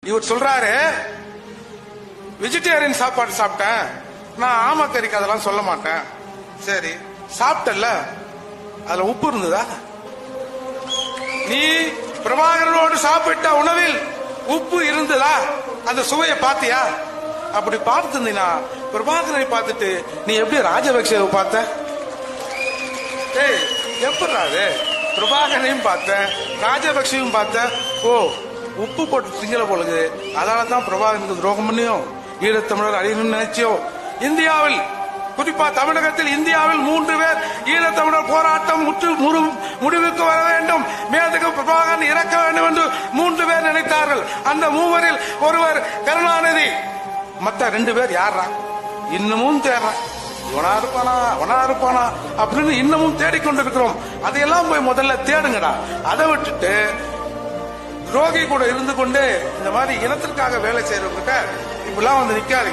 இவர் சொல்றாரு வெஜிடேரியன் சாப்பாடு சாப்பிட்டேன், நான் ஆமக்கறிக்கு அதெல்லாம் சொல்ல மாட்டேன். சரி, சாப்பிட்டல, அதுல உப்பு இருந்ததா? நீ பிரபாகரனோடு சாப்பிட்ட உணவில் உப்பு இருந்ததா? அந்த சுவையை பார்த்தியா? அப்படி பார்த்திருந்தீனா பிரபாகரனை பார்த்துட்டு நீ எப்படி ராஜபக்சேவை பார்த்த? எப்படி பிரபாகரனையும் பார்த்த, ராஜபக்சேவும் பார்த்த. ஓ, உப்பு போட்டு திங்கல போலுது, அதனாலதான் பிரபாகரனுக்கு துரோகம் பண்ணியும் ஈழத்தமிழர் அழியணும்னு நினைச்சியோ? இந்தியாவில், குறிப்பா தமிழகத்தில் இந்தியாவில் 3 பேர் ஈழத்தமிழர் போராட்டம் முடிவுக்கு வர வேண்டும், மேதகு பிரபாகரன் இறக்க வேண்டும் என்று 3 பேர் நினைத்தார்கள். அந்த 3வரில் ஒருவர் கருணாநிதி. மற்ற 2 பேர் யாரா? இன்னமும் தேடுறான். இவனா இருப்பானா அப்படின்னு இன்னமும் தேடிக்கொண்டிருக்கிறோம். அதையெல்லாம் போய் முதல்ல தேடுங்கடா. அதை விட்டுட்டு துரோகி கூட இருந்து கொண்டு இந்த மாதிரி இனத்திற்காக வேலை செய்யறவங்க இப்பெல்லாம் வந்து நிக்காது.